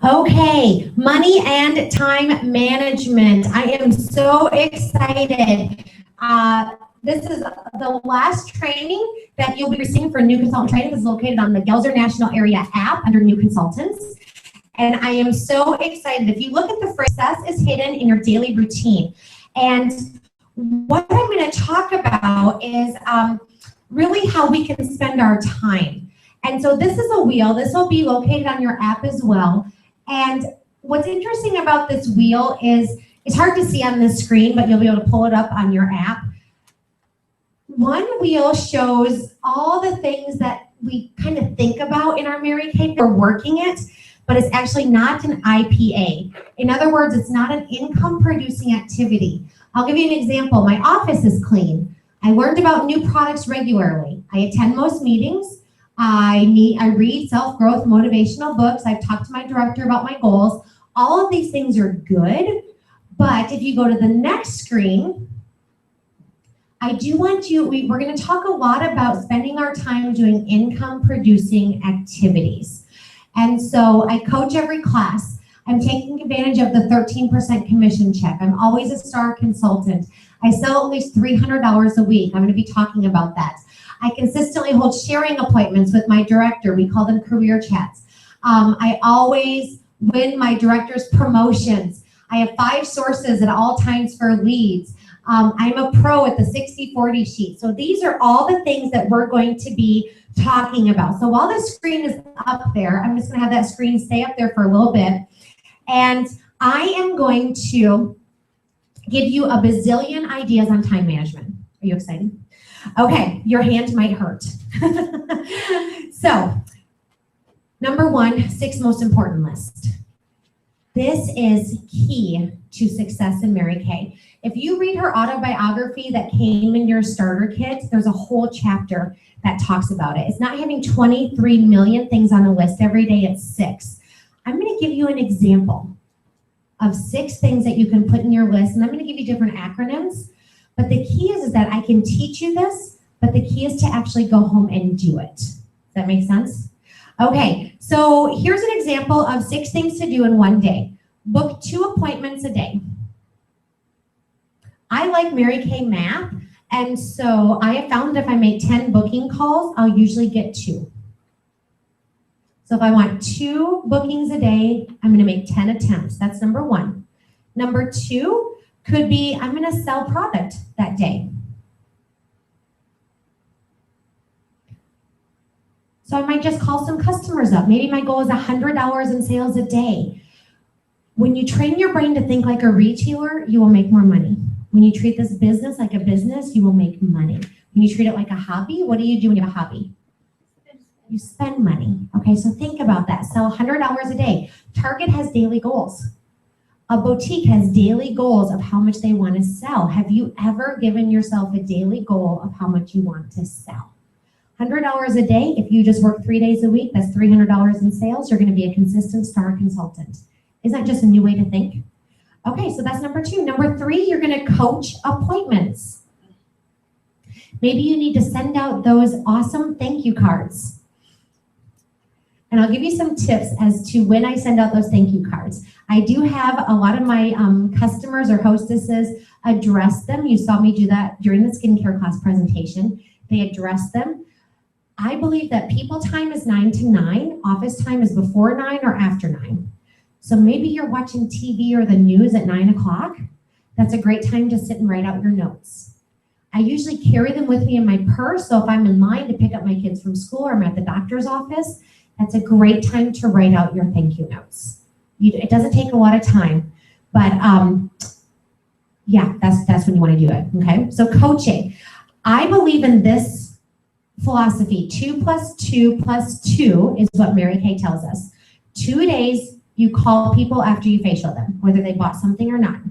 Okay, money and time management. I am so excited. This is the last training that you'll be receiving for New Consultant Training. This is located on the Gelzer National Area app under New Consultants. And I am so excited. If you look at the phrase, success is hidden in your daily routine. And what I'm going to talk about is really how we can spend our time. And so this is a wheel. This will be located on your app as well. And what's interesting about this wheel is, it's hard to see on this screen, but you'll be able to pull it up on your app. One wheel shows all the things that we kind of think about in our Mary Kay. We're working it, but it's actually not an IPA. In other words, it's not an income producing activity. I'll give you an example. My office is clean. I learned about new products regularly. I attend most meetings. I read self-growth motivational books. I've talked to my director about my goals. All of these things are good, but if you go to the next screen, I do want you, we're going to talk a lot about spending our time doing income producing activities. And so I coach every class. I'm taking advantage of the 13% commission check. I'm always a star consultant. I sell at least $300 a week. I'm going to be talking about that. I consistently hold sharing appointments with my director. We call them career chats. I always win my director's promotions. I have 5 sources at all times for leads. I'm a pro at the 60/40 sheet. So these are all the things that we're going to be talking about. So while the screen is up there, I'm just going to have that screen stay up there for a little bit. And I am going to give you a bazillion ideas on time management. Are you excited? Okay, your hand might hurt. So, number 1, 6 most important list. This is key to success in Mary Kay. If you read her autobiography that came in your starter kit, there's a whole chapter that talks about it. It's not having 23 million things on a list every day, it's 6. I'm going to give you an example of 6 things that you can put in your list, and I'm going to give you different acronyms. But the key is that I can teach you this, but the key is to actually go home and do it. Does that make sense? Okay, so here's an example of 6 things to do in one day. Book 2 appointments a day. I like Mary Kay math, and so I have found if I make 10 booking calls, I'll usually get 2. So if I want 2 bookings a day, I'm going to make 10 attempts. That's number 1. Number 2 could be I'm going to sell product that day. So I might just call some customers up. Maybe my goal is $100 in sales a day. When you train your brain to think like a retailer, you will make more money. When you treat this business like a business, you will make money. When you treat it like a hobby, what do you do when you have a hobby? You spend money. Okay, so think about that. Sell $100 a day. Target has daily goals. A boutique has daily goals of how much they want to sell. Have you ever given yourself a daily goal of how much you want to sell? $100 a day, if you just work 3 days a week, that's $300 in sales. You're going to be a consistent star consultant. Isn't that just a new way to think? Okay, so that's number 2. Number 3, you're going to coach appointments. Maybe you need to send out those awesome thank you cards. And I'll give you some tips as to when I send out those thank you cards. I do have a lot of my customers or hostesses address them. You saw me do that during the skincare class presentation. They address them. I believe that people time is 9 to 9. Office time is before 9 or after 9. So maybe you're watching TV or the news at 9 o'clock. That's a great time to sit and write out your notes. I usually carry them with me in my purse. So if I'm in line to pick up my kids from school or I'm at the doctor's office, that's a great time to write out your thank you notes. It doesn't take a lot of time, but yeah, that's when you want to do it, okay? So coaching. I believe in this philosophy. 2 + 2 + 2 is what Mary Kay tells us. 2 days, you call people after you facial them, whether they bought something or not.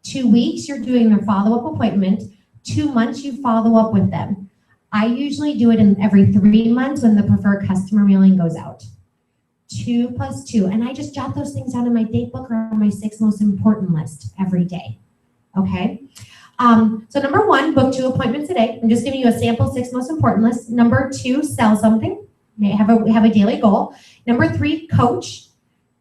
2 weeks, you're doing their follow-up appointment. 2 months, you follow up with them. I usually do it in every 3 months when the preferred customer mailing goes out. 2 + 2, and I just jot those things down in my date book or on my 6 most important list every day, okay? So number 1, book 2 appointments a day. I'm just giving you a sample 6 most important list. Number 2, sell something. have a daily goal. Number 3, coach.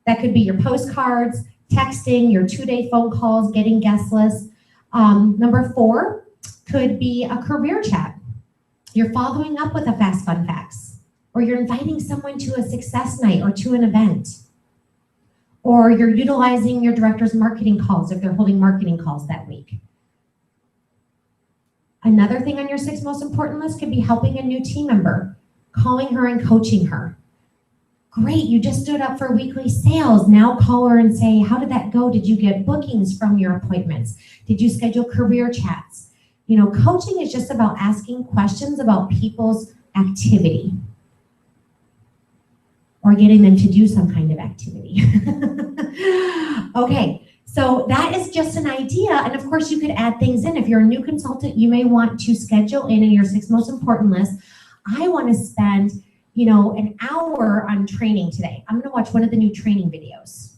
That could be your postcards, texting, your 2-day phone calls, getting guest lists. Number 4 could be a career chat. You're following up with a fast fun facts, or you're inviting someone to a success night or to an event, or you're utilizing your director's marketing calls if they're holding marketing calls that week. Another thing on your 6 most important list could be helping a new team member, calling her and coaching her. Great, you just stood up for weekly sales. Now call her and say, how did that go? Did you get bookings from your appointments? Did you schedule career chats? You know, coaching is just about asking questions about people's activity or getting them to do some kind of activity. Okay, so that is just an idea. And of course, you could add things in. If you're a new consultant, you may want to schedule in your 6 most important list. I want to spend, an hour on training today. I'm going to watch one of the new training videos.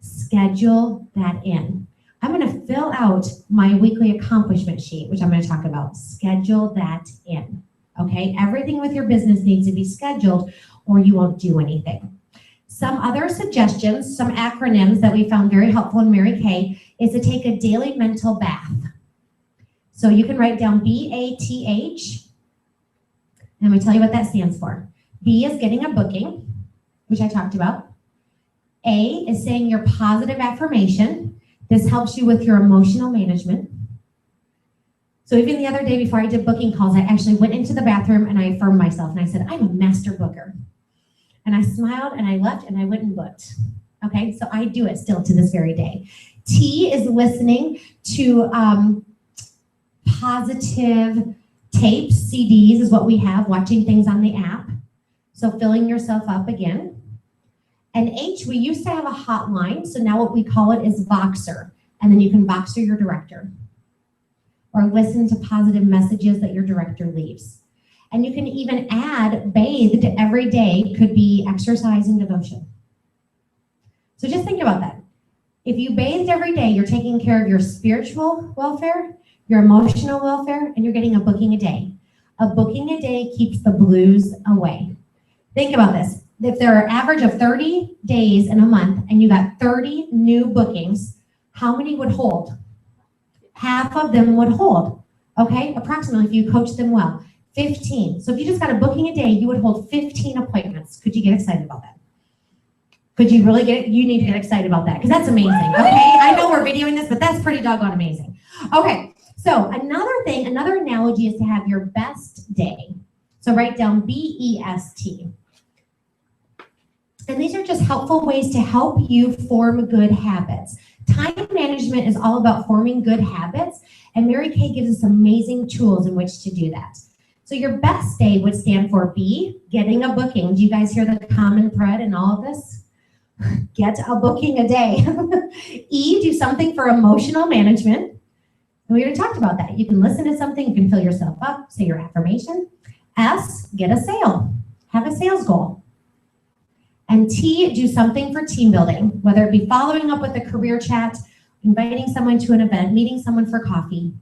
Schedule that in. I'm going to fill out my weekly accomplishment sheet, which I'm going to talk about. Schedule that in. Okay? Everything with your business needs to be scheduled or you won't do anything. Some other suggestions, some acronyms that we found very helpful in Mary Kay is to take a daily mental bath. So you can write down BATH. And let me tell you what that stands for. B is getting a booking, which I talked about. A is saying your positive affirmation. This helps you with your emotional management. So even the other day before I did booking calls, I actually went into the bathroom and I affirmed myself and I said, I'm a master booker. And I smiled and I left and I went and booked. Okay, so I do it still to this very day. T is listening to positive tapes, CDs is what we have, watching things on the app. So filling yourself up again. And H, we used to have a hotline, so now what we call it is Voxer. And then you can Voxer your director or listen to positive messages that your director leaves. And you can even add bathed every day, could be exercise and devotion. So just think about that. If you bathed every day, you're taking care of your spiritual welfare, your emotional welfare, and you're getting a booking a day. A booking a day keeps the blues away. Think about this. If there are an average of 30 days in a month and you got 30 new bookings, how many would hold? Half of them would hold, okay? Approximately, if you coach them well. 15. So if you just got a booking a day, you would hold 15 appointments. Could you get excited about that? Could you really you need to get excited about that because that's amazing, okay? I know we're videoing this, but that's pretty doggone amazing. Okay, so another analogy is to have your best day. So write down BEST. And these are just helpful ways to help you form good habits. Time management is all about forming good habits, and Mary Kay gives us amazing tools in which to do that. So your best day would stand for B, getting a booking. Do you guys hear the common thread in all of this? Get a booking a day. E, do something for emotional management. And we already talked about that. You can listen to something, you can fill yourself up, say your affirmation. S, get a sale. Have a sales goal. And T, do something for team building, whether it be following up with a career chat, inviting someone to an event, meeting someone for coffee,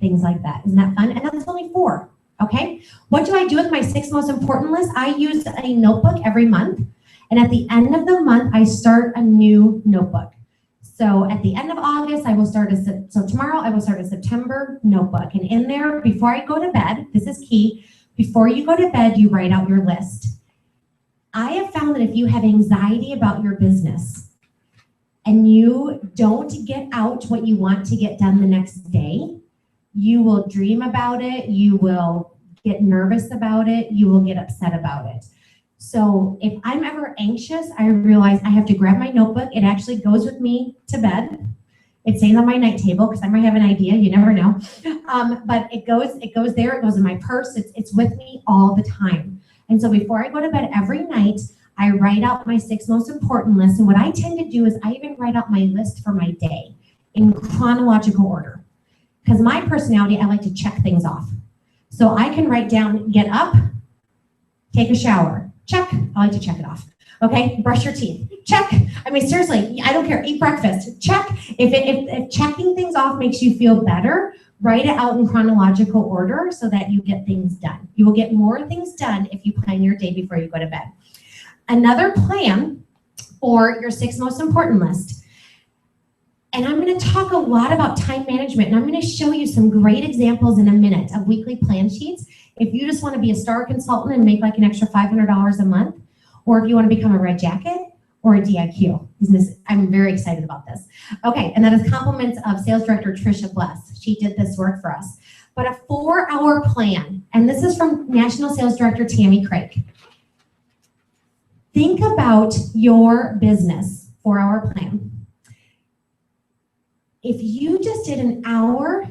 things like that. Isn't that fun? And that's only 4, okay? What do I do with my 6 most important list? I use a notebook every month. And at the end of the month, I start a new notebook. So at the end of August, I will start tomorrow I will start a September notebook. And in there, before I go to bed, this is key, before you go to bed, you write out your list. I have found that if you have anxiety about your business and you don't get out what you want to get done the next day, you will dream about it, you will get nervous about it, you will get upset about it. So if I'm ever anxious, I realize I have to grab my notebook. It actually goes with me to bed. It stays on my night table because I might have an idea, you never know. But it goes there, it goes in my purse, it's with me all the time. And so before I go to bed every night, I write out my 6 most important lists. And what I tend to do is I even write out my list for my day in chronological order. Because my personality, I like to check things off. So I can write down, get up, take a shower, check. I like to check it off. Okay, brush your teeth, check. I mean, seriously, I don't care, eat breakfast, check. If checking things off makes you feel better, Write it out in chronological order so that you get things done. You will get more things done if you plan your day before you go to bed. Another plan for your 6 most important list. And I'm going to talk a lot about time management, and I'm going to show you some great examples in a minute of weekly plan sheets. If you just want to be a star consultant and make like an extra $500 a month, or if you want to become a red jacket or a DIQ. I'm very excited about this. Okay, and that is compliments of Sales Director Tricia Bless. She did this work for us. But a 4-hour plan, and this is from National Sales Director Tammy Craig. Think about your business 4-hour plan. If you just did an hour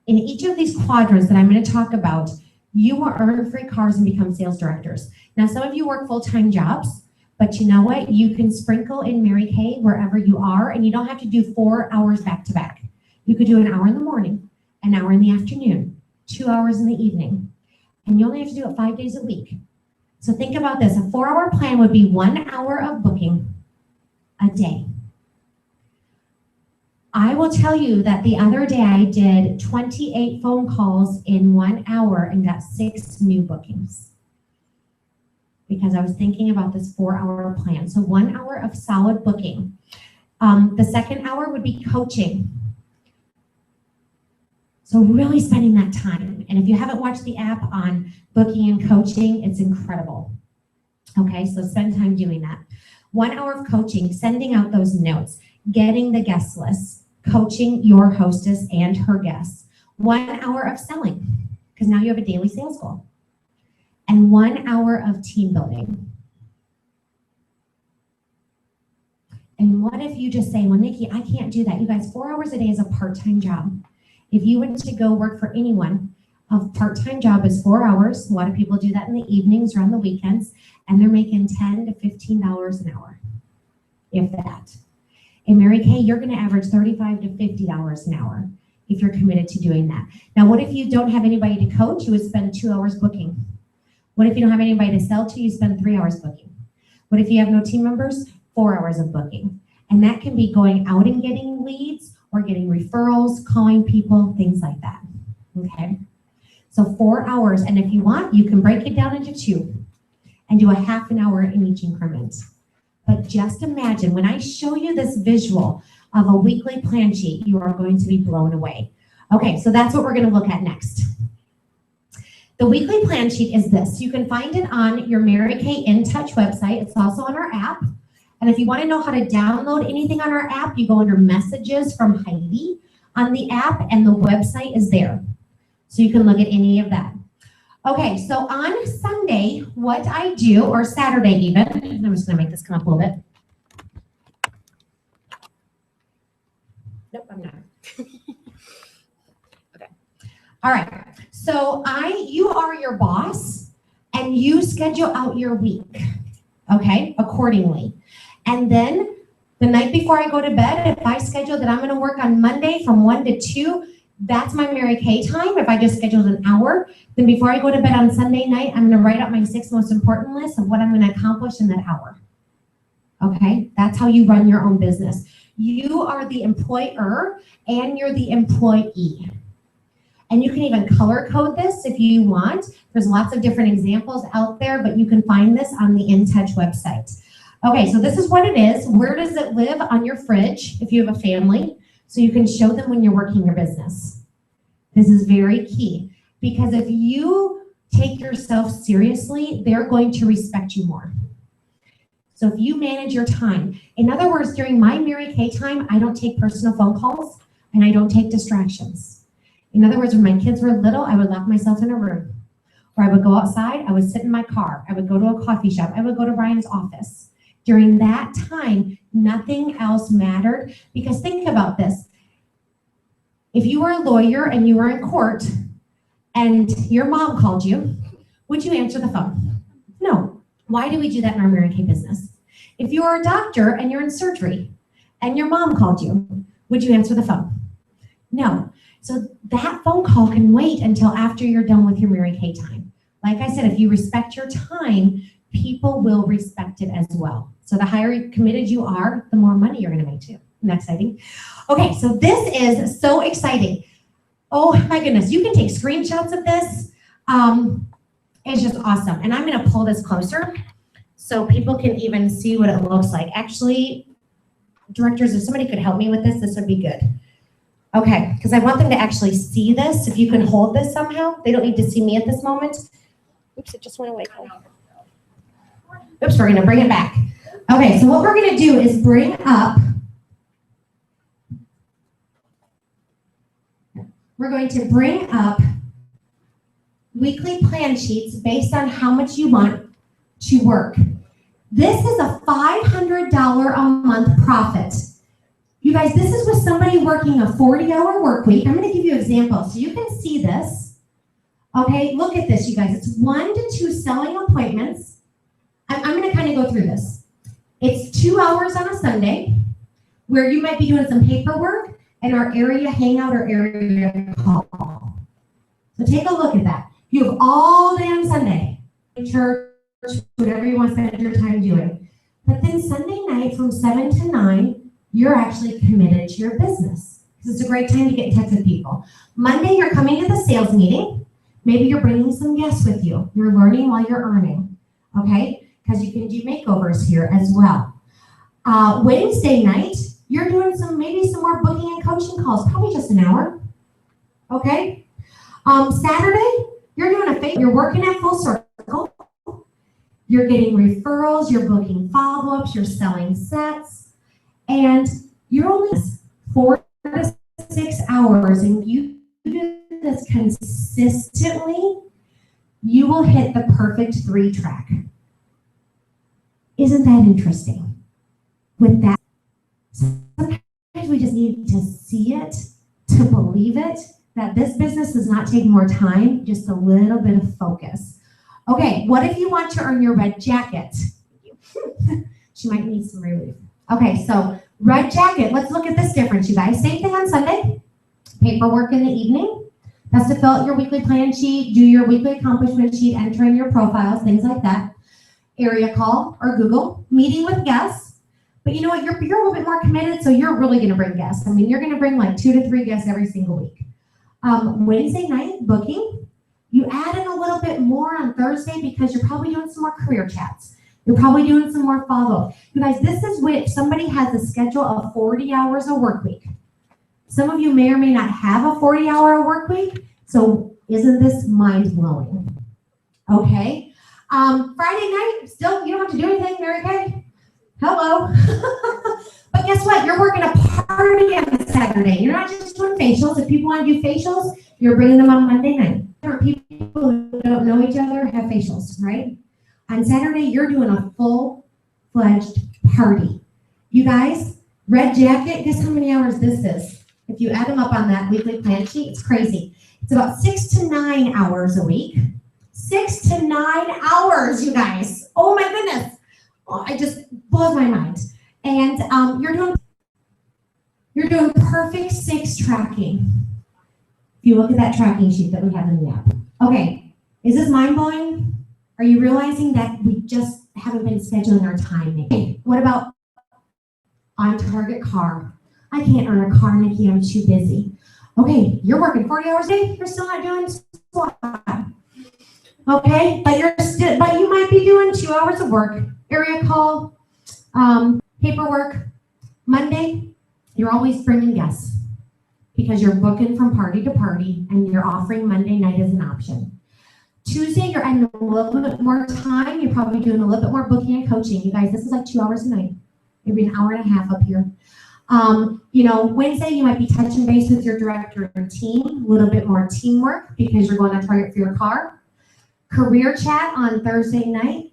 in each of these quadrants that I'm going to talk about, you will earn free cars and become sales directors. Now, some of you work full-time jobs, but you know what? You can sprinkle in Mary Kay wherever you are, and you don't have to do 4 hours back to back. You could do an hour in the morning, an hour in the afternoon, 2 hours in the evening, and you only have to do it 5 days a week. So think about this. A 4-hour plan would be 1 hour of booking a day. I will tell you that the other day I did 28 phone calls in 1 hour and got 6 new bookings because I was thinking about this 4-hour plan. So 1 hour of solid booking. The second hour would be coaching. So really spending that time. And if you haven't watched the app on booking and coaching, it's incredible. Okay, so spend time doing that. 1 hour of coaching, sending out those notes, getting the guest list, coaching your hostess and her guests. 1 hour of selling, because now you have a daily sales goal. And 1 hour of team building. And what if you just say, well, Nikki, I can't do that. You guys, 4 hours a day is a part-time job. If you went to go work for anyone, a part-time job is 4 hours. A lot of people do that in the evenings or on the weekends, and they're making $10 to $15 an hour, if that. In Mary Kay, you're going to average $35 to $50 an hour if you're committed to doing that. Now, what if you don't have anybody to coach? You would spend 2 hours booking. What if you don't have anybody to sell to? You spend 3 hours booking. What if you have no team members? 4 hours of booking. And that can be going out and getting leads or getting referrals, calling people, things like that. Okay? So 4 hours. And if you want, you can break it down into 2 and do a half an hour in each increment. But just imagine, when I show you this visual of a weekly plan sheet, you are going to be blown away. Okay, so that's what we're going to look at next. The weekly plan sheet is this. You can find it on your Mary Kay In Touch website. It's also on our app. And if you want to know how to download anything on our app, you go under Messages from Heidi on the app, and the website is there. So you can look at any of that. Okay, so on Sunday, what I do, or Saturday even, I'm just going to make this come up a little bit. Nope, I'm not. Okay. All right. So you are your boss, and you schedule out your week, okay, accordingly. And then the night before I go to bed, if I schedule that I'm going to work on Monday from 1 to 2, that's my Mary Kay time. If I just scheduled an hour, then before I go to bed on Sunday night, I'm going to write out my 6 most important lists of what I'm going to accomplish in that hour. Okay, that's how you run your own business. You are the employer and you're the employee. And you can even color code this if you want. There's lots of different examples out there, but you can find this on the In Touch website. Okay, so this is what it is. Where does it live? On your fridge, if you have a family, so you can show them when you're working your business. This is very key, because if you take yourself seriously, they're going to respect you more. So if you manage your time, in other words, during my Mary Kay time, I don't take personal phone calls and I don't take distractions. In other words, when my kids were little, I would lock myself in a room, or I would go outside, I would sit in my car, I would go to a coffee shop, I would go to Brian's office. During that time, nothing else mattered, because think about this. If you were a lawyer and you were in court and your mom called you, would you answer the phone? No. Why do we do that in our Mary Kay business? If you are a doctor and you're in surgery and your mom called you, would you answer the phone? No. So that phone call can wait until after you're done with your Mary Kay time. Like I said, if you respect your time, people will respect it as well. So the higher committed you are, the more money you're going to make too. Isn't that exciting? Okay, so this is so exciting. Oh my goodness, you can take screenshots of this. It's just awesome. And I'm gonna pull this closer so people can even see what it looks like. Actually, directors, if somebody could help me with this would be good. Okay, because I want them to actually see this. If you can hold this somehow, they don't need to see me at this moment. Oops, it just went away. Oops, we're gonna bring it back. Okay, so what we're gonna do is bring up, we're going to bring up weekly plan sheets based on how much you want to work. This is a $500 a month profit. You guys, this is with somebody working a 40-hour work week. I'm going to give you an example so you can see this. Okay, look at this, you guys. It's 1 to 2 selling appointments. I'm going to kind of go through this. It's 2 hours on a Sunday where you might be doing some paperwork and our area hangout or area call. So take a look at that. You have all day on Sunday, church, whatever you want to spend your time doing. But then Sunday night from 7 to 9, you're actually committed to your business. Because it's a great time to get in touch with people. Monday, you're coming to the sales meeting. Maybe you're bringing some guests with you. You're learning while you're earning, okay? Because you can do makeovers here as well. Wednesday night, you're doing maybe some more booking and coaching calls, probably just an hour, okay? Saturday, you're doing you're working at Full Circle. You're getting referrals, you're booking follow-ups, you're selling sets, and you're only 4 to 6 hours, and you do this consistently, you will hit the perfect 3-track. Isn't that interesting? With that, sometimes we just need to see it, to believe it, that this business does not take more time, just a little bit of focus. Okay, what if you want to earn your red jacket? She might need some relief. Okay, so red jacket, let's look at this difference, you guys. Same thing on Sunday, paperwork in the evening. That's to fill out your weekly plan sheet, do your weekly accomplishment sheet, enter in your profiles, things like that. Area call or Google, meeting with guests. But you know what, you're a little bit more committed, so you're really gonna bring guests. I mean, you're gonna bring like 2 to 3 guests every single week. Wednesday night, booking. You add in a little bit more on Thursday because you're probably doing some more career chats. You're probably doing some more follow-up. You guys, this is which somebody has a schedule of 40 hours a work week. Some of you may or may not have a 40-hour work week, so isn't this mind-blowing? Okay. Friday night, still, you don't have to do anything, Mary Kay. Hello. But guess what? You're working a party on Saturday. You're not just doing facials. If people want to do facials, you're bringing them on Monday night. People who don't know each other have facials, right? On Saturday, you're doing a full-fledged party. You guys, red jacket, guess how many hours this is? If you add them up on that weekly plan sheet, it's crazy. It's about 6 to 9 hours a week. 6 to 9 hours, you guys. Oh my goodness. Oh, it just blows my mind. And you're doing perfect 6 tracking. If you look at that tracking sheet that we have in the app. Okay, is this mind-blowing? Are you realizing that we just haven't been scheduling our time? Okay, what about on target car? I can't earn a car, Nikki, I'm too busy. Okay, you're working 40 hours a day, you're still not doing squat. Okay, but you might be doing 2 hours of work, area call, paperwork. Monday, you're always bringing guests because you're booking from party to party and you're offering Monday night as an option. Tuesday, you're adding a little bit more time. You're probably doing a little bit more booking and coaching. You guys, this is like 2 hours a night, maybe an hour and a half up here. Wednesday, you might be touching base with your director and team, a little bit more teamwork because you're going on target for your car. Career chat on Thursday night,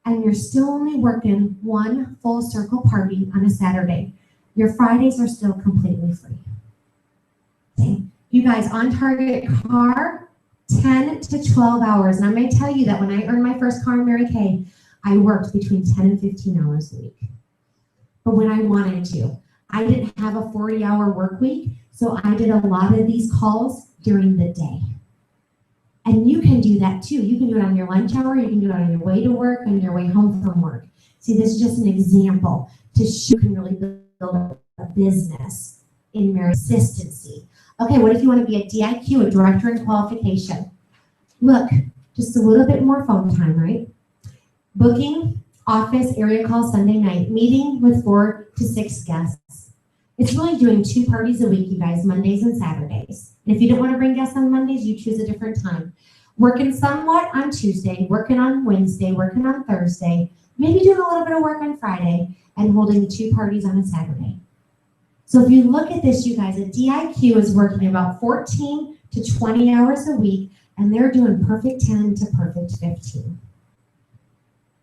and you're still only working 1 full circle party on a Saturday. Your Fridays are still completely free. Okay. You guys, on target car, 10 to 12 hours. And I'm going to tell you that when I earned my first car in Mary Kay, I worked between 10 and 15 hours a week. But when I wanted to, I didn't have a 40-hour work week, so I did a lot of these calls during the day. And you can do that too. You can do it on your lunch hour, you can do it on your way to work, on your way home from work. See, this is just an example to show you can really build a business in consistency. Okay, what if you want to be a DIQ, a director in qualification? Look, just a little bit more phone time, right? Booking, office, area call Sunday night, meeting with 4 to 6 guests. It's really doing 2 parties a week, you guys, Mondays and Saturdays. And if you don't want to bring guests on Mondays, you choose a different time. Working somewhat on Tuesday, working on Wednesday, working on Thursday, maybe doing a little bit of work on Friday, and holding 2 parties on a Saturday. So if you look at this, you guys, a DIQ is working about 14 to 20 hours a week, and they're doing perfect 10 to perfect 15.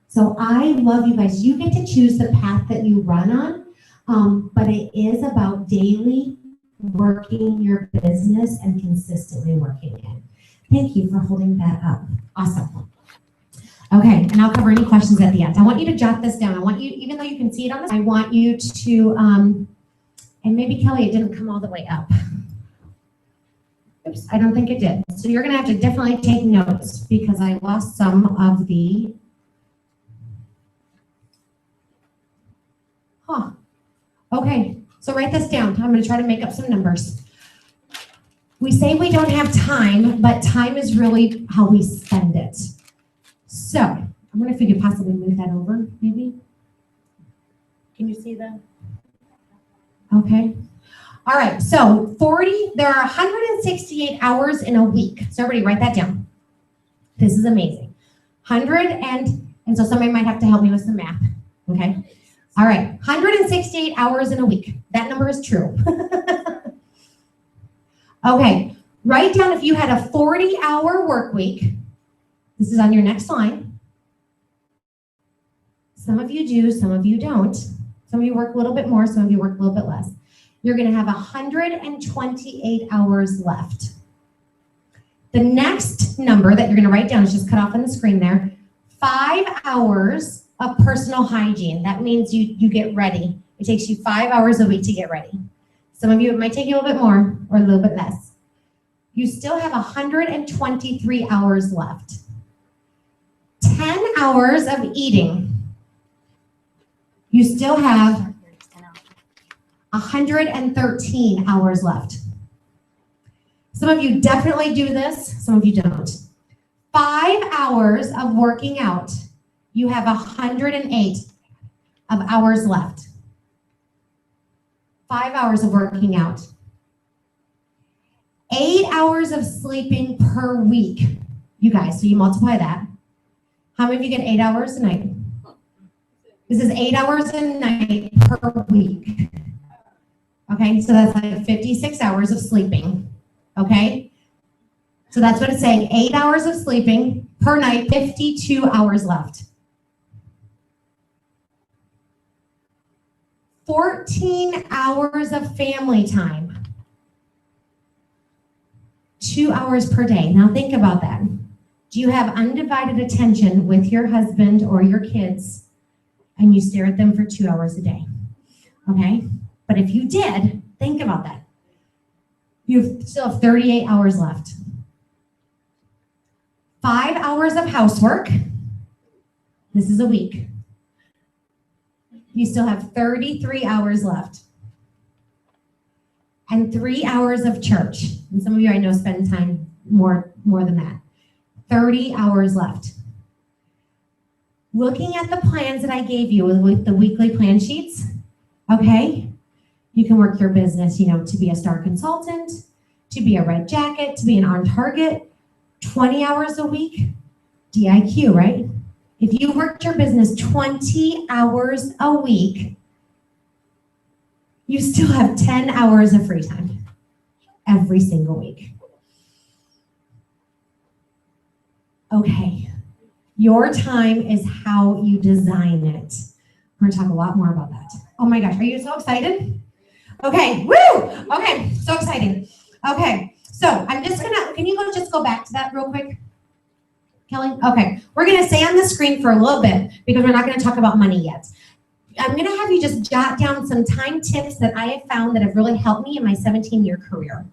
So I love you guys. You get to choose the path that you run on, but it is about daily working your business and consistently working it. Thank you for holding that up. Awesome. Okay, and I'll cover any questions at the end. I want you to jot this down. I want you, even though you can see it on this, I want you to, and maybe Kelly, it didn't come all the way up. Oops, I don't think it did. So you're gonna have to definitely take notes because I lost some of the, okay, so write this down. I'm gonna try to make up some numbers. We say we don't have time, but time is really how we spend it. So, I'm wondering if we could possibly move that over, maybe? Can you see that? Okay. All right, so there are 168 hours in a week. So everybody write that down. This is amazing. And so somebody might have to help me with some math, okay? All right, 168 hours in a week. That number is true. Okay, write down if you had a 40-hour work week. This is on your next line. Some of you do, some of you don't. Some of you work a little bit more, some of you work a little bit less. You're gonna have 128 hours left. The next number that you're gonna write down is just cut off on the screen there. 5 hours of personal hygiene. That means you get ready. It takes you 5 hours a week to get ready. Some of you, it might take you a little bit more or a little bit less. You still have 123 hours left. 10 hours of eating. You still have 113 hours left. Some of you definitely do this, some of you don't. 5 hours of working out. You have 108 of hours left. 5 hours of working out. 8 hours of sleeping per week, you guys, so you multiply that. How many of you get 8 hours a night? This is 8 hours a night per week. Okay, so that's like 56 hours of sleeping, okay? So that's what it's saying, 8 hours of sleeping per night, 52 hours left. 14 hours of family time. 2 hours per day. Now think about that. Do you have undivided attention with your husband or your kids and you stare at them for 2 hours a day? Okay? But if you did, think about that. You still have 38 hours left. 5 hours of housework. This is a week. You still have 33 hours left. And 3 hours of church. And some of you I know spend time more than that. 30 hours left. Looking at the plans that I gave you with the weekly plan sheets, okay? You can work your business, to be a star consultant, to be a red jacket, to be an on target, 20 hours a week, DIQ, right? If you worked your business 20 hours a week, you still have 10 hours of free time every single week. Okay, your time is how you design it. We're gonna talk a lot more about that. Oh my gosh, are you so excited? Okay, woo! Okay, so exciting. Okay, so I'm just gonna, can you just go back to that real quick? Kelly? Okay, we're gonna stay on the screen for a little bit because we're not gonna talk about money yet. I'm gonna have you just jot down some time tips that I have found that have really helped me in my 17-year career.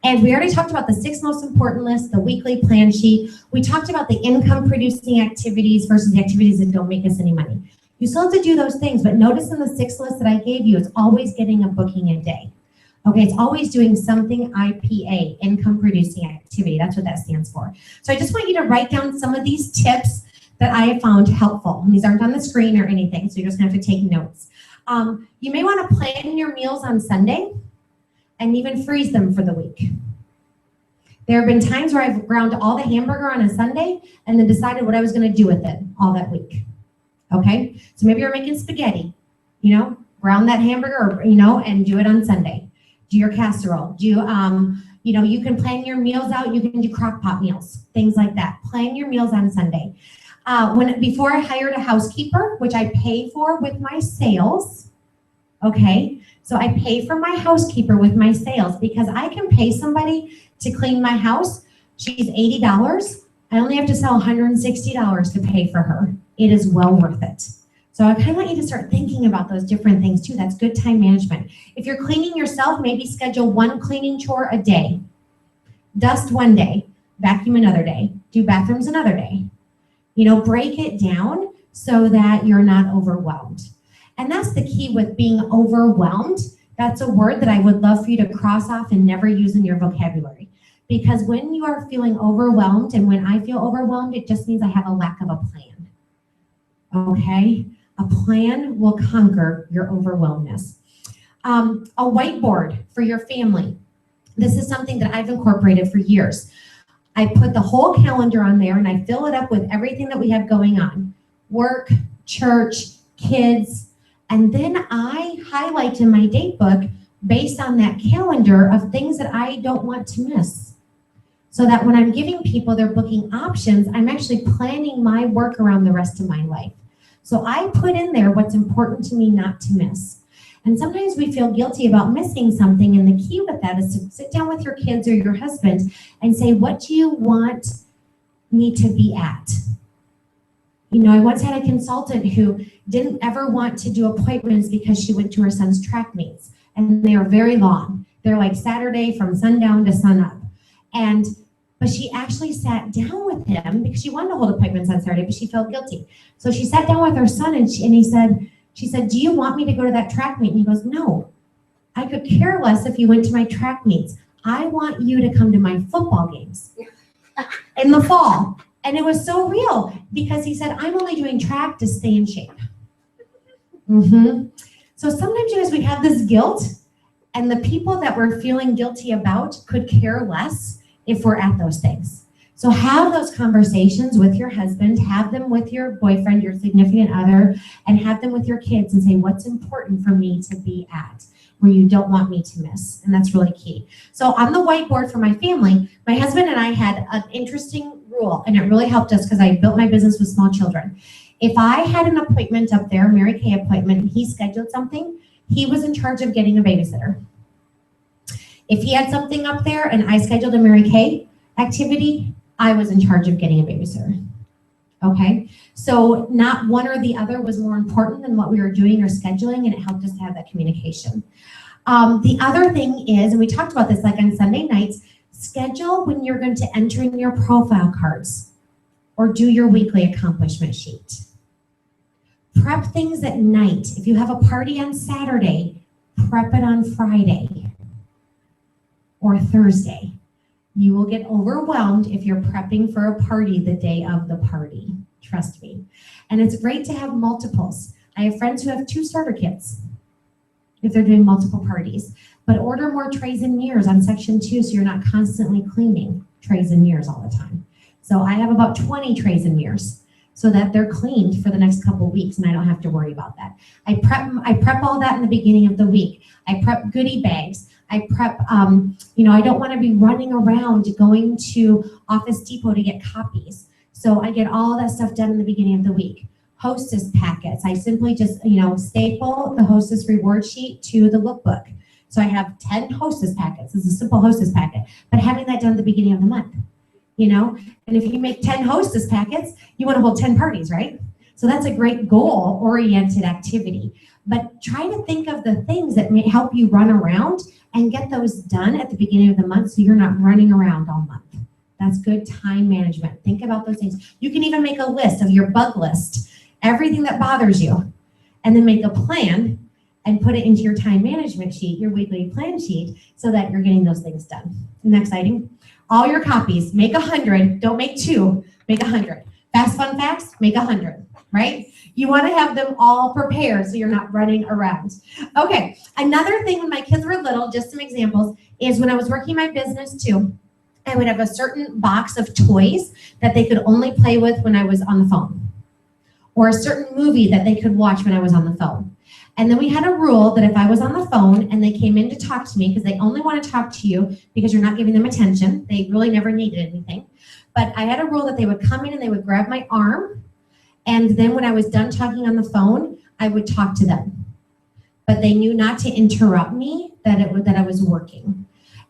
And we already talked about the 6 most important lists, the weekly plan sheet. We talked about the income producing activities versus the activities that don't make us any money. You still have to do those things, but notice in the 6 list that I gave you, it's always getting a booking a day. Okay, it's always doing something IPA, income producing activity. That's what that stands for. So I just want you to write down some of these tips that I have found helpful. And these aren't on the screen or anything, so you're just gonna have to take notes. You may wanna plan your meals on Sunday and even freeze them for the week. There have been times where I've ground all the hamburger on a Sunday and then decided what I was gonna do with it all that week. Okay, so maybe you're making spaghetti, ground that hamburger, and do it on Sunday. Do your casserole. Do you can plan your meals out. You can do crock pot meals, things like that. Plan your meals on Sunday. Before I hired a housekeeper, which I pay for with my sales, okay? So I pay for my housekeeper with my sales because I can pay somebody to clean my house. She's $80. I only have to sell $160 to pay for her. It is well worth it. So I kind of want you to start thinking about those different things too. That's good time management. If you're cleaning yourself, maybe schedule one cleaning chore a day. Dust one day, vacuum another day, do bathrooms another day. Break it down so that you're not overwhelmed. And that's the key with being overwhelmed. That's a word that I would love for you to cross off and never use in your vocabulary. Because when you are feeling overwhelmed, and when I feel overwhelmed, it just means I have a lack of a plan. Okay? A plan will conquer your overwhelmness. A whiteboard for your family. This is something that I've incorporated for years. I put the whole calendar on there and I fill it up with everything that we have going on. Work, church, kids, and then I highlight in my date book based on that calendar of things that I don't want to miss. So that when I'm giving people their booking options, I'm actually planning my work around the rest of my life. So I put in there what's important to me not to miss. And sometimes we feel guilty about missing something, and the key with that is to sit down with your kids or your husband and say, what do you want me to be at? I once had a consultant who didn't ever want to do appointments because she went to her son's track meets, and they are very long. They're like Saturday from sundown to sunup. But she actually sat down with him because she wanted to hold appointments on Saturday, but she felt guilty. So she sat down with her son and she said, do you want me to go to that track meet? And he goes, no, I could care less if you went to my track meets. I want you to come to my football games in the fall. And it was so real because he said, I'm only doing track to stay in shape. So sometimes, you guys, we have this guilt, and the people that we're feeling guilty about could care less if we're at those things. So have those conversations with your husband, have them with your boyfriend, your significant other, and have them with your kids and say, what's important for me to be at where you don't want me to miss? And that's really key. So on the whiteboard for my family, my husband and I had an interesting rule, and it really helped us because I built my business with small children. If I had an appointment up there, Mary Kay appointment, and he scheduled something, he was in charge of getting a babysitter. If he had something up there and I scheduled a Mary Kay activity, I was in charge of getting a babysitter. Okay? So not one or the other was more important than what we were doing or scheduling, and it helped us to have that communication. The other thing is, and we talked about this like on Sunday nights, schedule when you're going to enter in your profile cards or do your weekly accomplishment sheet. Prep things at night. If you have a party on Saturday, prep it on Friday or Thursday. You will get overwhelmed if you're prepping for a party the day of the party. Trust me. And it's great to have multiples. I have friends who have 2 starter kits if they're doing multiple parties. But order more trays and mirrors on section 2 so you're not constantly cleaning trays and mirrors all the time. So I have about 20 trays and mirrors so that they're cleaned for the next couple of weeks and I don't have to worry about that. I prep all that in the beginning of the week. I prep goodie bags. I prep, I don't want to be running around going to Office Depot to get copies. So I get all that stuff done in the beginning of the week. Hostess packets. I simply just, staple the Hostess reward sheet to the lookbook. So I have 10 Hostess packets. It's a simple Hostess packet, but having that done at the beginning of the month, And if you make 10 Hostess packets, you want to hold 10 parties, right? So that's a great goal-oriented activity. But try to think of the things that may help you run around and get those done at the beginning of the month so you're not running around all month. That's good time management. Think about those things. You can even make a list of your bug list, everything that bothers you, and then make a plan and put it into your time management sheet, your weekly plan sheet, so that you're getting those things done. Isn't that exciting? All your copies, make 100, don't make 2, make 100. Fast Fun Facts, make 100, right? You want to have them all prepared so you're not running around. Okay, another thing when my kids were little, just some examples, is when I was working my business too, I would have a certain box of toys that they could only play with when I was on the phone, or a certain movie that they could watch when I was on the phone. And then we had a rule that if I was on the phone and they came in to talk to me, because they only want to talk to you because you're not giving them attention, they really never needed anything. But I had a rule that they would come in and they would grab my arm, and then when I was done talking on the phone, I would talk to them. But they knew not to interrupt me, that I was working.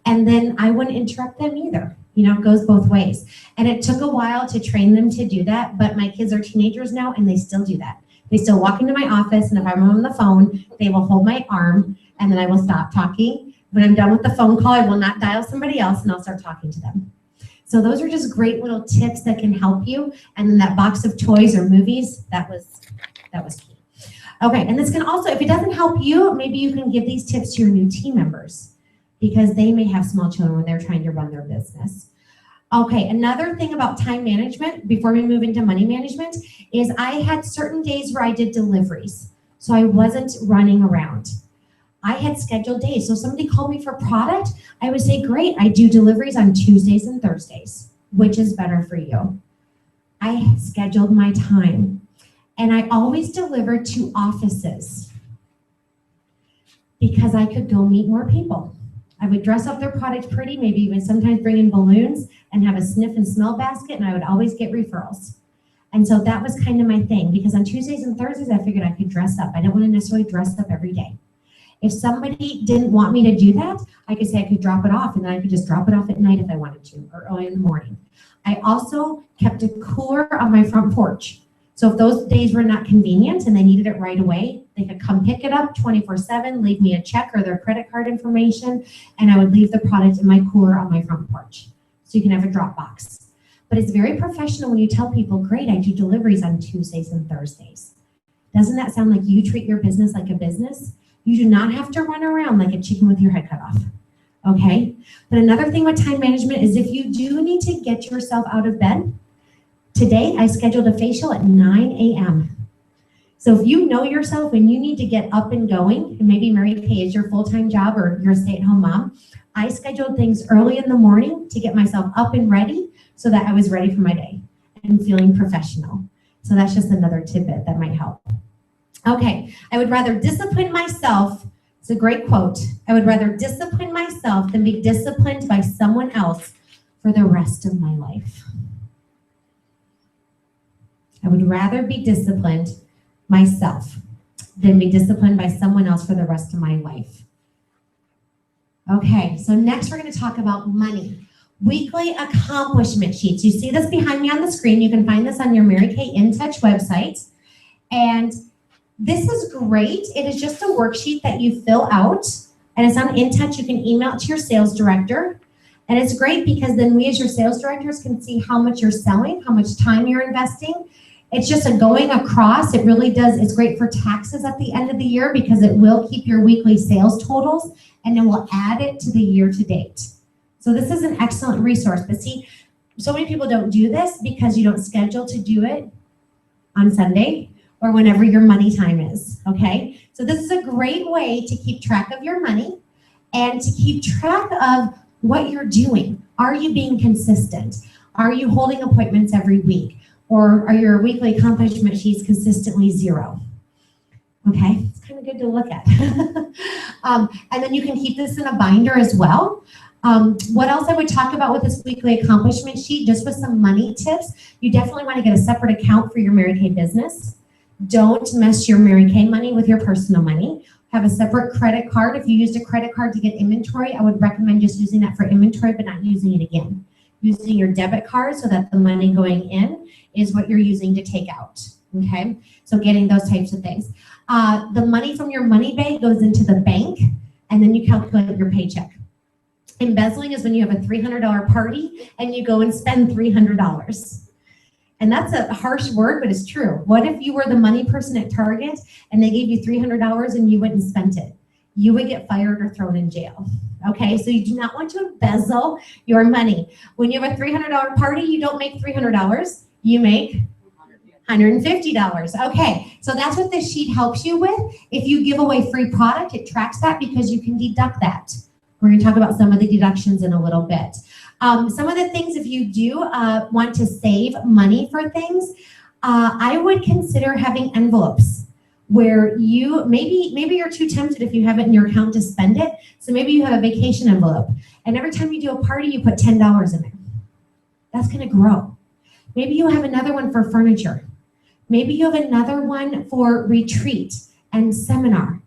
And then I wouldn't interrupt them either. You know, it goes both ways. And it took a while to train them to do that, but my kids are teenagers now and they still do that. They still walk into my office, and if I'm on the phone, they will hold my arm, and then I will stop talking. When I'm done with the phone call, I will not dial somebody else, and I'll start talking to them. So those are just great little tips that can help you. And then that box of toys or movies, that was key. Okay, and this can also, if it doesn't help you, maybe you can give these tips to your new team members, because they may have small children when they're trying to run their business. Okay, another thing about time management, before we move into money management, is I had certain days where I did deliveries. So I wasn't running around. I had scheduled days. So if somebody called me for product, I would say, great, I do deliveries on Tuesdays and Thursdays. Which is better for you? I scheduled my time. And I always delivered to offices because I could go meet more people. I would dress up their product pretty, maybe even sometimes bring in balloons and have a sniff and smell basket, and I would always get referrals. And so that was kind of my thing, because on Tuesdays and Thursdays, I figured I could dress up. I didn't want to necessarily dress up every day. If somebody didn't want me to do that, I could say I could drop it off, and then I could just drop it off at night if I wanted to, or early in the morning. I also kept a cooler on my front porch. So if those days were not convenient and they needed it right away, they could come pick it up 24/7, leave me a check or their credit card information, and I would leave the product in my cooler on my front porch. So you can have a drop box. But it's very professional when you tell people, great, I do deliveries on Tuesdays and Thursdays. Doesn't that sound like you treat your business like a business? You do not have to run around like a chicken with your head cut off, okay? But another thing with time management is if you do need to get yourself out of bed, today I scheduled a facial at 9 a.m. So if you know yourself when you need to get up and going, and maybe Mary Kay is your full-time job or you're a stay-at-home mom, I scheduled things early in the morning to get myself up and ready so that I was ready for my day and feeling professional. So that's just another tidbit that might help. Okay, I would rather discipline myself. It's a great quote. I would rather discipline myself than be disciplined by someone else for the rest of my life. I would rather be disciplined myself than be disciplined by someone else for the rest of my life. Okay, so next we're going to talk about money. Weekly accomplishment sheets. You see this behind me on the screen. You can find this on your Mary Kay In Touch website. And this is great. It is just a worksheet that you fill out, and it's on In Touch. You can email it to your sales director. And it's great because then we as your sales directors can see how much you're selling, how much time you're investing. It's just a going across. It really does. It's great for taxes at the end of the year because it will keep your weekly sales totals and then we'll add it to the year to date. So this is an excellent resource. But see, so many people don't do this because you don't schedule to do it on Sunday or whenever your money time is, okay? So this is a great way to keep track of your money and to keep track of what you're doing. Are you being consistent? Are you holding appointments every week? Or are your weekly accomplishment sheets consistently 0? Okay, it's kind of good to look at. And then you can keep this in a binder as well. What else I would talk about with this weekly accomplishment sheet, just with some money tips, you definitely want to get a separate account for your Mary Kay business. Don't mess your Mary Kay money with your personal money. Have a separate credit card. If you used a credit card to get inventory, I would recommend just using that for inventory, but not using it again. Using your debit card so that the money going in is what you're using to take out, okay? So getting those types of things. The money from your money bag goes into the bank, and then you calculate your paycheck. Embezzling is when you have a $300 party and you go and spend $300. And that's a harsh word, but it's true. What if you were the money person at Target and they gave you $300 and you went and spent it? You would get fired or thrown in jail. Okay, so you do not want to embezzle your money. When you have a $300 party, you don't make $300, you make $150. Okay, so that's what this sheet helps you with. If you give away free product, it tracks that because you can deduct that. We're going to talk about some of the deductions in a little bit. Some of the things, if you do want to save money for things, I would consider having envelopes where you, maybe you're too tempted if you have it in your account to spend it. So maybe you have a vacation envelope and every time you do a party, you put $10 in there. That's going to grow. Maybe you have another one for furniture. Maybe you have another one for retreat and seminar.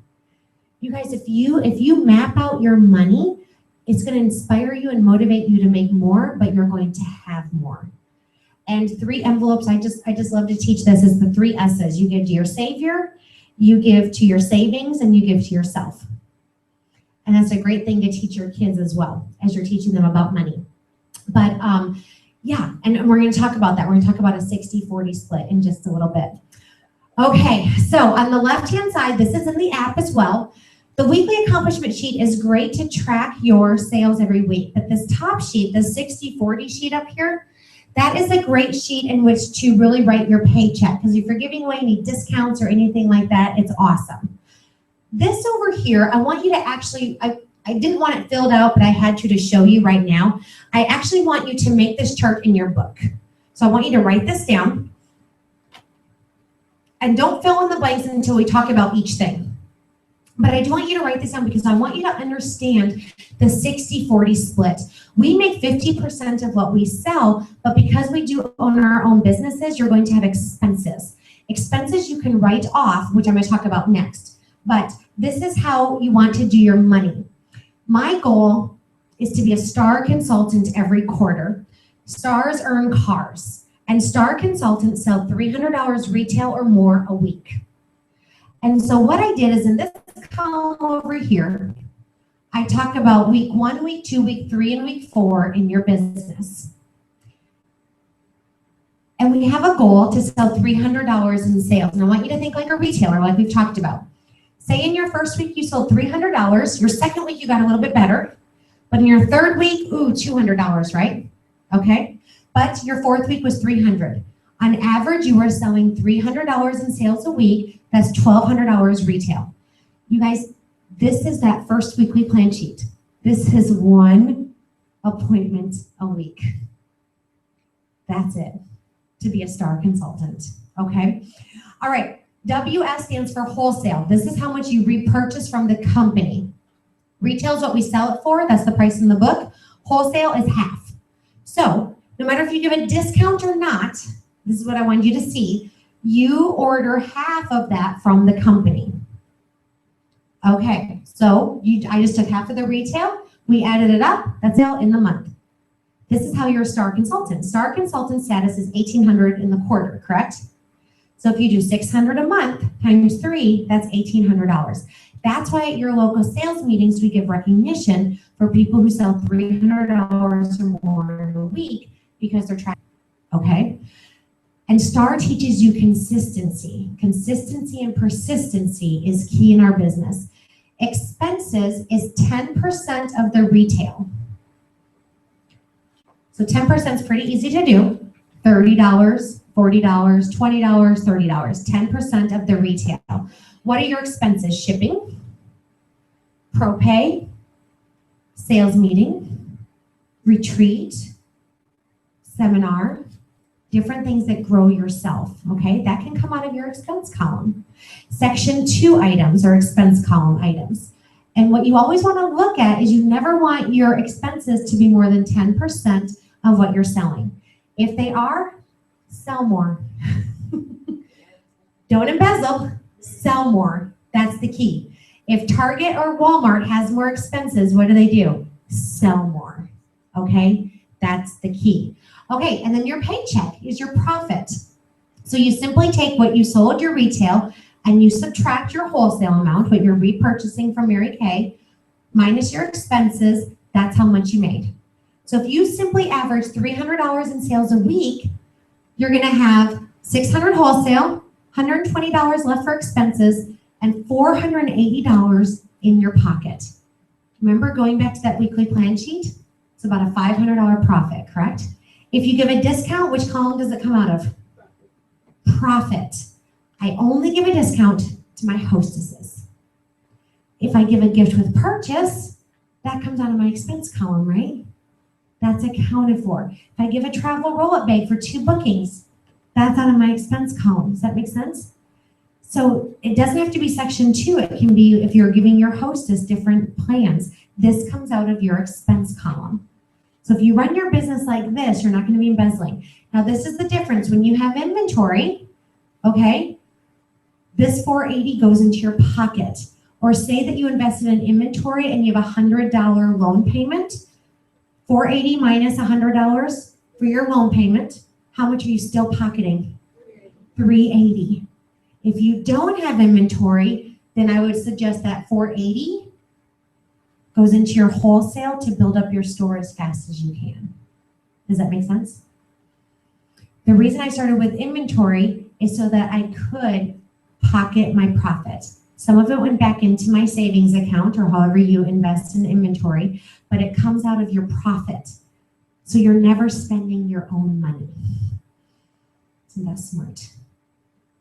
You guys, if you map out your money, it's going to inspire you and motivate you to make more, but you're going to have more. And 3 envelopes, I just love to teach this, is the 3 S's. You give to your Savior, you give to your savings, and you give to yourself. And that's a great thing to teach your kids as well, as you're teaching them about money. But yeah, and we're going to talk about that. We're going to talk about a 60-40 split in just a little bit. Okay, so on the left-hand side, this is in the app as well. The weekly accomplishment sheet is great to track your sales every week, but this top sheet, the 60-40 sheet up here, that is a great sheet in which to really write your paycheck, because if you're giving away any discounts or anything like that, it's awesome. This over here, I want you to actually, I didn't want it filled out, but I had to show you right now. I actually want you to make this chart in your book. So I want you to write this down. And don't fill in the blanks until we talk about each thing. But I do want you to write this down because I want you to understand the 60-40 split. We make 50% of what we sell, but because we do own our own businesses, you're going to have expenses. Expenses you can write off, which I'm going to talk about next. But this is how you want to do your money. My goal is to be a star consultant every quarter. Stars earn cars, and star consultants sell $300 retail or more a week. And so what I did is in this column over here, I talk about week 1, week 2, week 3, and week 4 in your business. And we have a goal to sell $300 in sales. And I want you to think like a retailer, like we've talked about. Say in your first week you sold $300, your second week you got a little bit better, but in your third week, $200, right? Okay, but your fourth week was $300. On average, you were selling $300 in sales a week. That's $1,200 retail. You guys, this is that first weekly plan sheet. This is 1 appointment a week. That's it, to be a star consultant, okay? All right. WS stands for wholesale. This is how much you repurchase from the company. Retail is what we sell it for. That's the price in the book. Wholesale is half. So no matter if you give a discount or not, this is what I want you to see. You order half of that from the company. Okay, so I just took half of the retail. We added it up. That's all in the month. This is how you're a star consultant. Star consultant status is $1,800 in the quarter, correct? So if you do $600 a month times 3, that's $1,800. That's why at your local sales meetings, we give recognition for people who sell $300 or more in a week because they're trying, okay? And STAR teaches you consistency. Consistency and persistency is key in our business. Expenses is 10% of the retail. So 10% is pretty easy to do. $30, $40, $20, $30, 10% of the retail. What are your expenses? Shipping, ProPay, sales meeting, retreat, seminar, different things that grow yourself, okay? That can come out of your expense column. Section 2 items are expense column items. And what you always want to look at is you never want your expenses to be more than 10% of what you're selling. If they are, sell more. Don't embezzle, sell more. That's the key. If Target or Walmart has more expenses, what do? Sell more, okay? That's the key. Okay, and then your paycheck is your profit. So you simply take what you sold your retail and you subtract your wholesale amount, what you're repurchasing from Mary Kay, minus your expenses, that's how much you made. So if you simply average $300 in sales a week, you're gonna have $600 wholesale, $120 left for expenses, and $480 in your pocket. Remember going back to that weekly plan sheet? It's about a $500 profit, correct? If you give a discount, which column does it come out of? Profit. I only give a discount to my hostesses. If I give a gift with purchase, that comes out of my expense column, right? That's accounted for. If I give a travel roll-up bag for 2 bookings, that's out of my expense column. Does that make sense? So it doesn't have to be section 2. It can be if you're giving your hostess different plans. This comes out of your expense column. So if you run your business like this, you're not going to be embezzling. Now this is the difference. When you have inventory, okay, this $480 goes into your pocket. Or say that you invested in inventory and you have a $100 loan payment. $480 minus $100 for your loan payment. How much are you still pocketing? $380. If you don't have inventory, then I would suggest that $480 goes into your wholesale to build up your store as fast as you can. Does that make sense? The reason I started with inventory is so that I could pocket my profit. Some of it went back into my savings account or however you invest in inventory, but it comes out of your profit. So you're never spending your own money. Isn't that smart?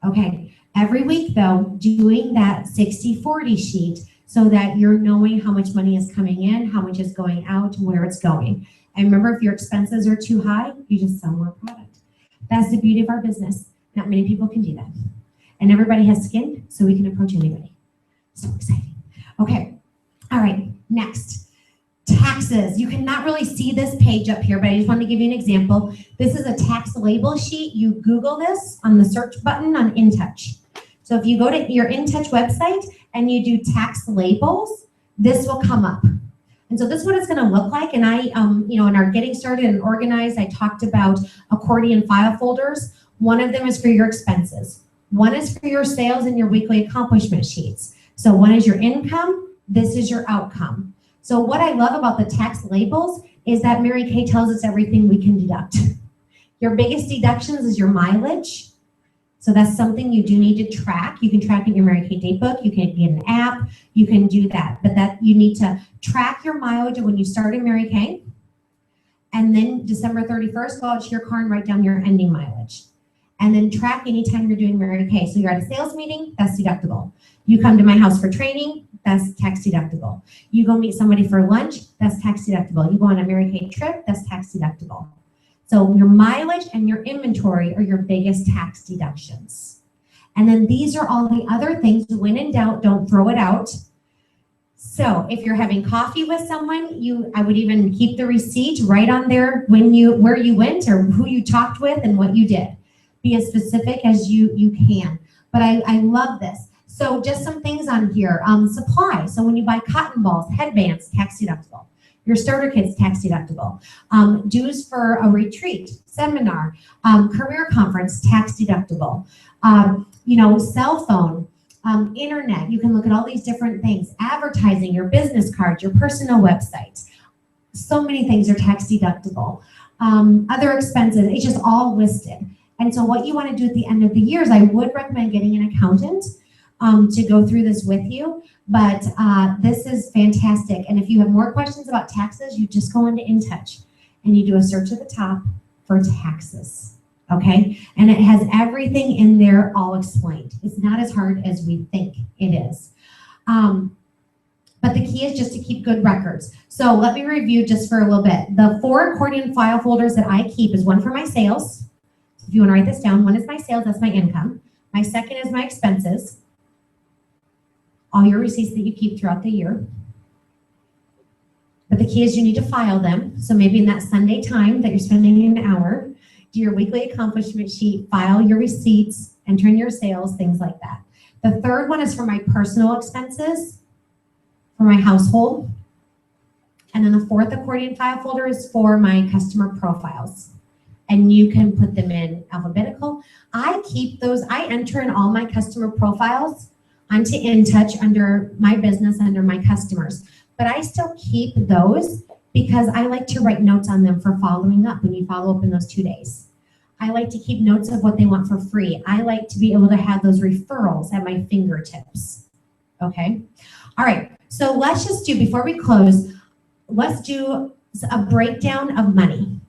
Okay, every week though, doing that 60-40 sheet so that you're knowing how much money is coming in, how much is going out, where it's going. And remember, if your expenses are too high, you just sell more product. That's the beauty of our business. Not many people can do that. And everybody has skin, so we can approach anybody. So exciting. Okay, all right, next. Taxes. You cannot really see this page up here, but I just wanted to give you an example. This is a tax label sheet. You Google this on the search button on InTouch. So if you go to your InTouch website and you do tax labels, this will come up. And so this is what it's going to look like. And I, in our getting started and organized, I talked about accordion file folders. One of them is for your expenses. One is for your sales and your weekly accomplishment sheets. So one is your income. This is your outcome. So what I love about the tax labels is that Mary Kay tells us everything we can deduct. Your biggest deductions is your mileage. So that's something you do need to track. You can track in your Mary Kay Datebook. You can get an app. You can do that. But that you need to track your mileage when you start in Mary Kay. And then December 31st, go out to your car and write down your ending mileage. And then track anytime you're doing Mary Kay. So you're at a sales meeting, that's deductible. You come to my house for training, that's tax deductible. You go meet somebody for lunch, that's tax deductible. You go on a Mary Kay trip, that's tax deductible. So your mileage and your inventory are your biggest tax deductions. And then these are all the other things. When in doubt, don't throw it out. So if you're having coffee with someone, I would even keep the receipt right on there where you went or who you talked with and what you did. Be as specific as you can. But I love this. So just some things on here. Supply. So when you buy cotton balls, headbands, tax deductible. Your starter kit's tax deductible. Dues for a retreat, seminar, career conference, tax deductible. Cell phone, internet. You can look at all these different things. Advertising, your business cards, your personal website. So many things are tax deductible. Other expenses, it's just all listed. And so what you want to do at the end of the year is I would recommend getting an accountant to go through this with you. But this is fantastic. And if you have more questions about taxes, you just go into InTouch and you do a search at the top for taxes. Okay? And it has everything in there all explained. It's not as hard as we think it is. But the key is just to keep good records. So let me review just for a little bit. The 4 accordion file folders that I keep is one for my sales. If you want to write this down, one is my sales, that's my income. My second is my expenses. All your receipts that you keep throughout the year. But the key is you need to file them. So maybe in that Sunday time that you're spending an hour, do your weekly accomplishment sheet, file your receipts, enter in your sales, things like that. The third one is for my personal expenses, for my household. And then the 4th accordion file folder is for my customer profiles. And you can put them in alphabetical. I keep those, I enter in all my customer profiles onto InTouch under my business, under my customers. But I still keep those because I like to write notes on them for following up when you follow up in those 2 days. I like to keep notes of what they want for free. I like to be able to have those referrals at my fingertips. Okay? All right. So let's just do, before we close, let's do a breakdown of money.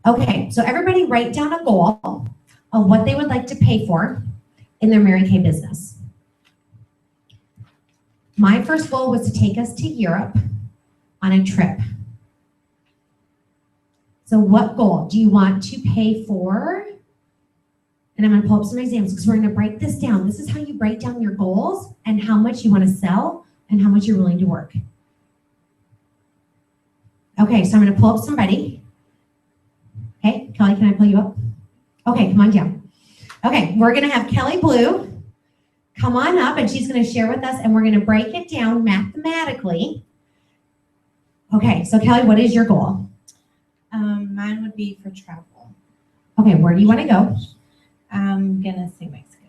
Okay, so everybody write down a goal of what they would like to pay for in their Mary Kay business. My first goal was to take us to Europe on a trip. So what goal do you want to pay for? And I'm gonna pull up some examples because we're gonna break this down. This is how you break down your goals and how much you wanna sell and how much you're willing to work. Okay, so I'm gonna pull up somebody. Okay, Kelly, can I pull you up? Okay, come on down. Okay, we're gonna have Kelly Blue come on up and she's gonna share with us and we're gonna break it down mathematically. Okay, so Kelly, what is your goal? Mine would be for travel. Okay, where do you wanna go? I'm gonna say Mexico.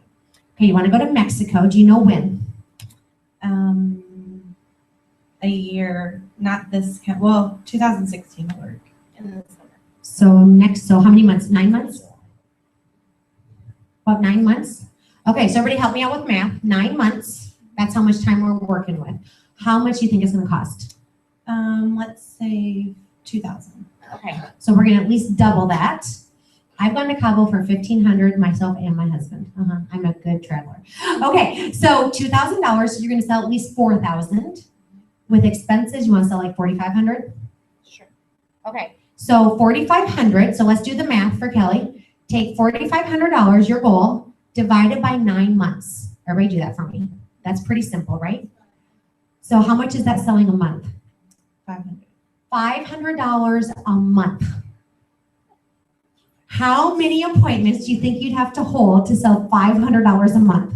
Okay, you wanna go to Mexico, do you know when? A year, not this, well, 2016 will work in the summer. So how many months? 9 months? About 9 months? Okay, so everybody help me out with math. 9 months, that's how much time we're working with. How much do you think it's gonna cost? Let's say 2,000. Okay, so we're gonna at least double that. I've gone to Cabo for 1,500, myself and my husband. I'm a good traveler. Okay, so $2,000, so you're gonna sell at least 4,000. With expenses, you wanna sell like 4,500? Sure. Okay, so 4,500, so let's do the math for Kelly. Take $4,500, your goal, divided by 9 months. Everybody do that for me. That's pretty simple, right? So how much is that selling a month? 500. $500 a month. How many appointments do you think you'd have to hold to sell $500 a month?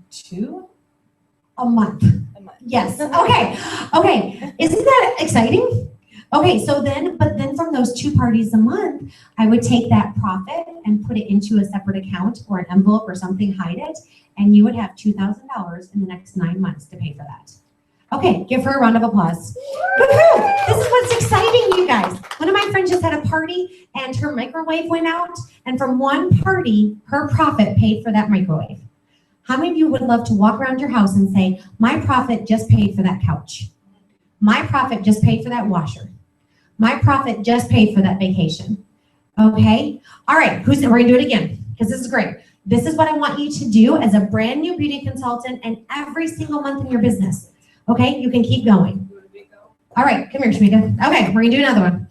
2 A month. a month. Yes. Okay. Isn't that exciting? Okay, so then from those 2 parties a month, I would take that profit and put it into a separate account or an envelope or something, hide it, and you would have $2,000 in the next 9 months to pay for that. Okay, give her a round of applause. Woohoo! This is what's exciting, you guys. One of my friends just had a party and her microwave went out, and from one party, her profit paid for that microwave. How many of you would love to walk around your house and say, my profit just paid for that couch? My profit just paid for that washer. My profit just paid for that vacation. Okay? All right, we're gonna do it again, because this is great. This is what I want you to do as a brand new beauty consultant and every single month in your business. Okay, you can keep going. All right, come here, Shamika. Okay, we're gonna do another one.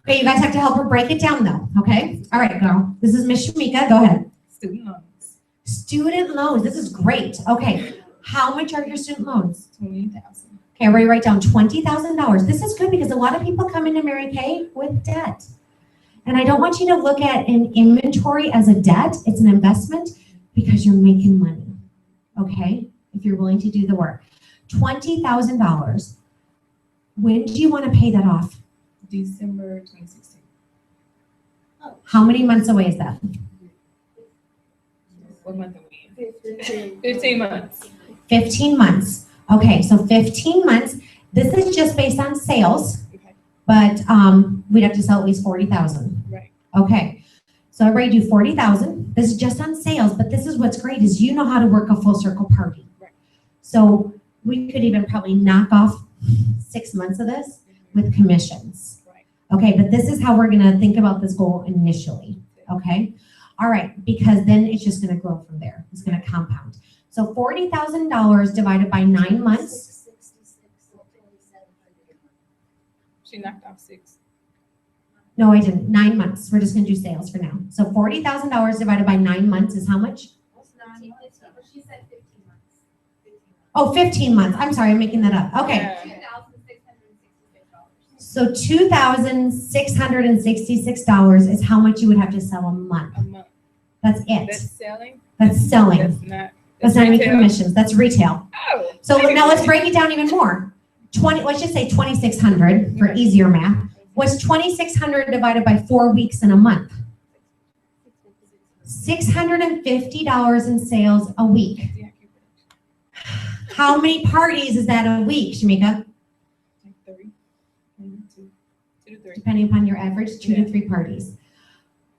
Okay, you guys have to help her break it down though, okay? All right, girl, this is Miss Shamika, go ahead. Student loans. Student loans, this is great. Okay, how much are your student loans? 20,000. Okay, everybody write down $20,000. This is good because a lot of people come into Mary Kay with debt. And I don't want you to look at an inventory as a debt, it's an investment because you're making money, okay? If you're willing to do the work. $20,000. When do you want to pay that off? December 2016. How many months away is that? What month are we in? 15 months. 15 months. Okay, so 15 months. This is just based on sales, Okay. but we'd have to sell at least 40,000. Right. Okay, so everybody do 40,000. This is just on sales, but this is what's great is you know how to work a full circle party. Right. So we could even probably knock off 6 months of this with commissions. Right. Okay, but this is how we're gonna think about this goal initially, okay? All right, because then it's just gonna grow from there. It's gonna compound. So $40,000 divided by 9 months. She knocked off 6. No, I didn't, 9 months. We're just gonna do sales for now. So $40,000 divided by 9 months is how much? She said 15 months. Oh, 15 months. I'm sorry, I'm making that up. Okay. Yeah. $2,666. So $2,666 is how much you would have to sell a month. A month. That's it. That's selling? That's selling. That's not. That's not any retail? commissions. That's retail. Oh. So now let's break it down even more. Let's just say 2,600 for easier math. What's 2,600 divided by 4 weeks in a month? $650 in sales a week. How many parties is that a week, Shamika? Like 3. 2 to 3. Depending upon your average, 2 to 3 parties.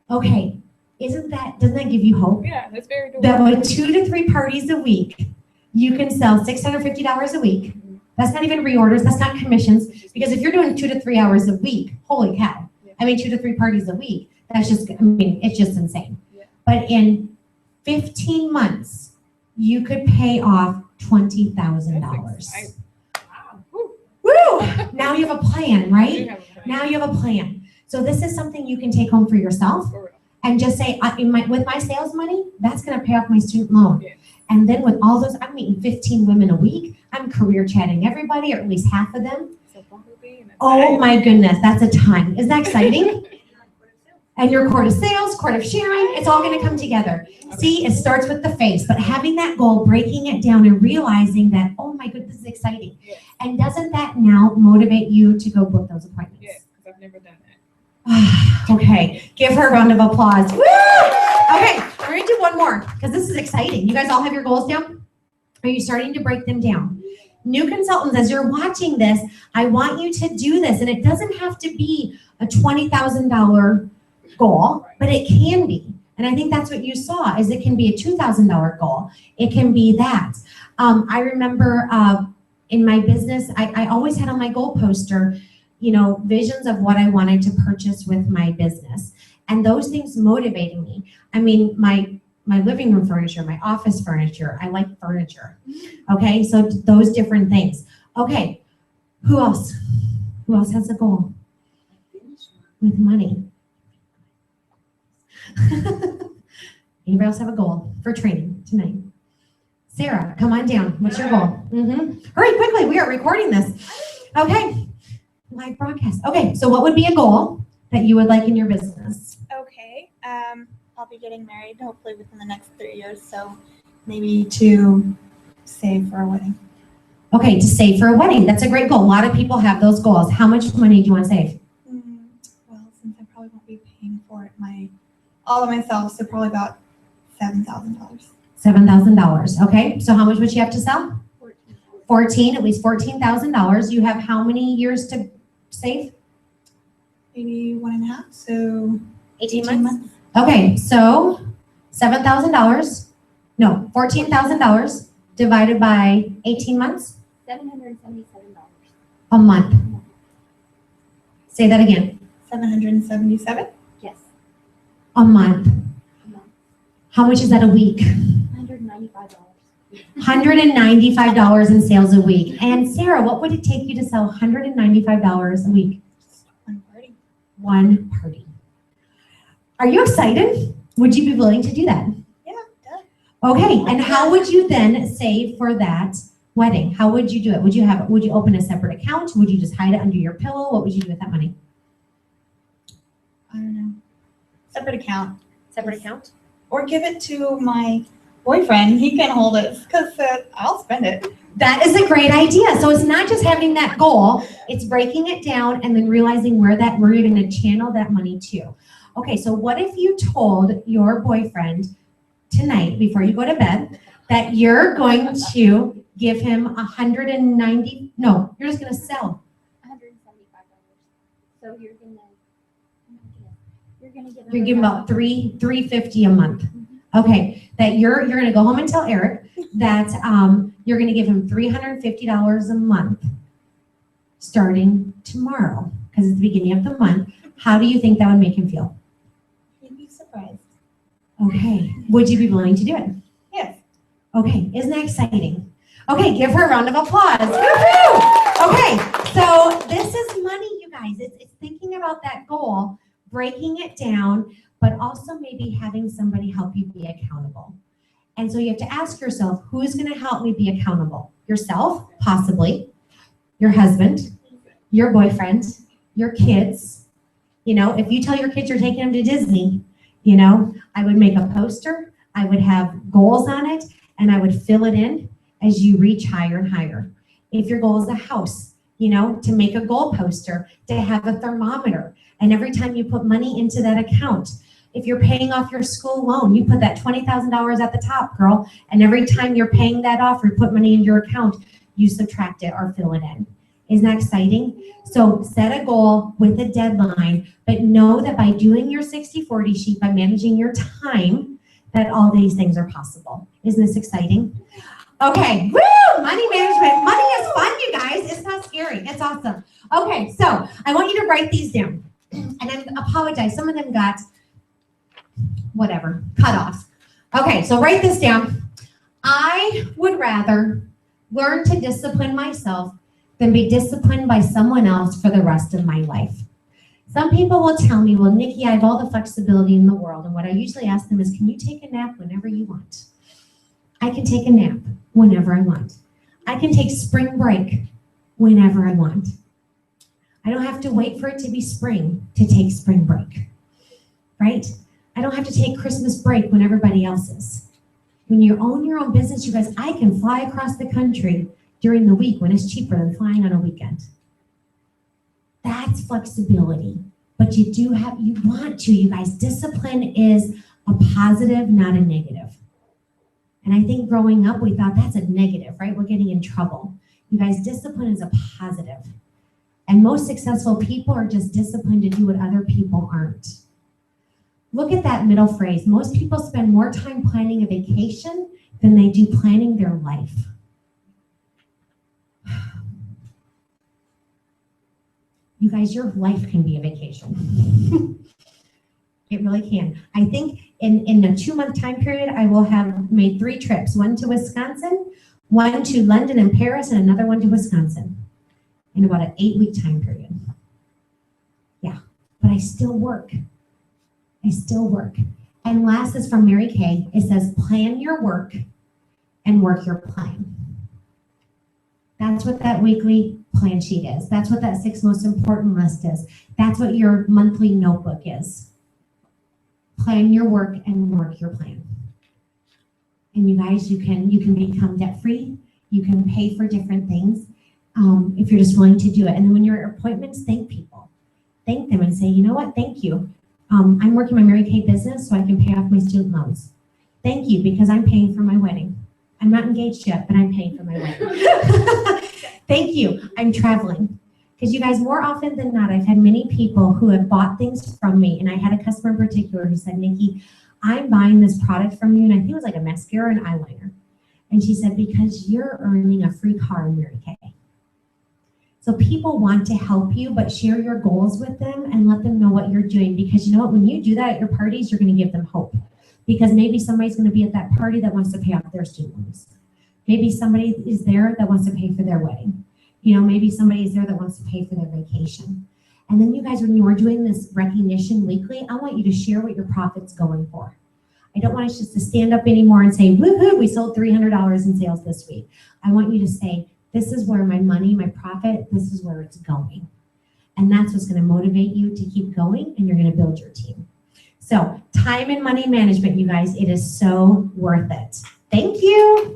Okay, doesn't that give you hope? Yeah, that's very doable. That with 2 to 3 parties a week, you can sell $650 a week. That's not even reorders, that's not commissions. Because if you're doing 2 to 3 hours a week, holy cow. I mean, 2 to 3 parties a week, that's just, it's just insane. Yeah. But in 15 months, you could pay off $20,000. Wow. Woo. Woo! Now you have a plan, I do right? have a plan. Now you have a plan. So this is something you can take home for yourself For real. and just say, with my sales money, that's gonna pay off my student loan. Yeah. And then with all those, I'm meeting 15 women a week. I'm career chatting everybody, or at least half of them. So Bumblebee and Oh my goodness, that's a ton. Isn't that exciting? And your court of sales, court of sharing, it's all gonna come together. See, it starts with the face, but having that goal, breaking it down and realizing that, oh my goodness, this is exciting. Yeah. And doesn't that now motivate you to go book those appointments? Yeah, because I've never done that. Okay, give her a round of applause. Woo! Okay, we're gonna do one more because this is exciting. You guys all have your goals down? Are you starting to break them down? New consultants, as you're watching this, I want you to do this, and it doesn't have to be a $20,000 goal, but it can be. And I think that's what you saw, is it can be a $2,000 goal. It can be that. I remember in my business, I always had on my goal poster, visions of what I wanted to purchase with my business. And those things motivated me. I mean, my living room furniture, my office furniture, I like furniture. Okay, so those different things. Okay, who else? Who else has a goal? With money. Anybody else have a goal for training tonight? Sarah, come on down. What's your goal? Hurry quickly, we are recording this. Okay, live broadcast. Okay, so what would be a goal that you would like in your business? Okay. I'll be getting married hopefully within the next 3 years, so maybe to save for a wedding. Okay, to save for a wedding. That's a great goal. A lot of people have those goals. How much money do you want to save? Well, since I probably won't be paying for it all of myself, so probably about $7,000. $7,000. Okay, so how much would you have to sell? 14, at least $14,000. You have how many years to save? Maybe 1.5, so 18 months. Okay, so $7,000. No, $14,000 divided by 18 months. $777. A month. Say that again. 777. Yes, A month. a month. How much is that a week? $195. $195 in sales a week. And Sarah, what would it take you to sell $195 a week? One party. One party. Are you excited? Would you be willing to do that? Yeah, duh. Okay, and how would you then save for that wedding? How would you do it? Would you open a separate account? Would you just hide it under your pillow? What would you do with that money? I don't know. Separate account. Separate account? Or give it to my boyfriend. He can hold it because I'll spend it. That is a great idea. So it's not just having that goal, it's breaking it down and then realizing where you're going to channel that money to. Okay, so what if you told your boyfriend tonight before you go to bed that you're going to give him you're just going to sell. $175. So you're gonna get. You're giving about $350 a month. Okay, that you're going to go home and tell Eric that you're going to give him $350 a month starting tomorrow because it's the beginning of the month. How do you think that would make him feel? He'd be surprised. Okay, would you be willing to do it? Yes. Okay, isn't that exciting? Okay, give her a round of applause. Woo-hoo! Okay, so this is money, you guys. It's thinking about that goal, breaking it down, but also maybe having somebody help you be accountable. And so you have to ask yourself, who's going to help me be accountable? Yourself, possibly, your husband, your boyfriend, your kids. If you tell your kids you're taking them to Disney, I would make a poster, I would have goals on it, and I would fill it in as you reach higher and higher. If your goal is a house, to make a goal poster, to have a thermometer, and every time you put money into that account, if you're paying off your school loan, you put that $20,000 at the top, girl, and every time you're paying that off or put money in your account, you subtract it or fill it in. Isn't that exciting? So set a goal with a deadline, but know that by doing your 60-40 sheet, by managing your time, that all these things are possible. Isn't this exciting? Okay, woo! Money management. Money is fun, you guys. It's not scary. It's awesome. Okay, so I want you to write these down. And I apologize. Some of them got whatever, cut off. Okay, so write this down. I would rather learn to discipline myself than be disciplined by someone else for the rest of my life. Some people will tell me, well, Nikki, I have all the flexibility in the world. And what I usually ask them is, can you take a nap whenever you want? I can take a nap whenever I want. I can take spring break whenever I want. I don't have to wait for it to be spring to take spring break, right? I don't have to take Christmas break when everybody else is. When you own your own business, you guys, I can fly across the country during the week when it's cheaper than flying on a weekend. That's flexibility. But you want to, you guys. Discipline is a positive, not a negative. And I think growing up, we thought that's a negative, right? We're getting in trouble. You guys, discipline is a positive. And most successful people are just disciplined to do what other people aren't. Look at that middle phrase. Most people spend more time planning a vacation than they do planning their life. You guys, your life can be a vacation. It really can. I think in a 2-month time period, I will have made 3 trips, one to Wisconsin, one to London and Paris, and another one to Wisconsin in about an 8-week time period. Yeah, but I still work. I still work. And last is from Mary Kay. It says, plan your work and work your plan. That's what that weekly plan sheet is. That's what that 6 most important list is. That's what your monthly notebook is. Plan your work and work your plan. And you guys, you can become debt-free. You can pay for different things if you're just willing to do it. And then when you're at appointments, thank people. Thank them and say, you know what, thank you. I'm working my Mary Kay business so I can pay off my student loans. Thank you, because I'm paying for my wedding. I'm not engaged yet, but I'm paying for my wedding. Thank you, I'm traveling. Because you guys, more often than not, I've had many people who have bought things from me, and I had a customer in particular who said, Nikki, I'm buying this product from you, and I think it was like a mascara and eyeliner. And she said, because you're earning a free car in Mary Kay. So people want to help you, but share your goals with them and let them know what you're doing. Because you know what, when you do that at your parties, you're going to give them hope. Because maybe somebody's going to be at that party that wants to pay off their student loans. Maybe somebody is there that wants to pay for their wedding. You know, maybe somebody is there that wants to pay for their vacation. And then you guys, when you are doing this recognition weekly, I want you to share what your profit's going for. I don't want us just to stand up anymore and say, woohoo, we sold $300 in sales this week. I want you to say, this is where my money, my profit, this is where it's going. And that's what's going to motivate you to keep going, and you're going to build your team. So time and money management, you guys, it is so worth it. Thank you.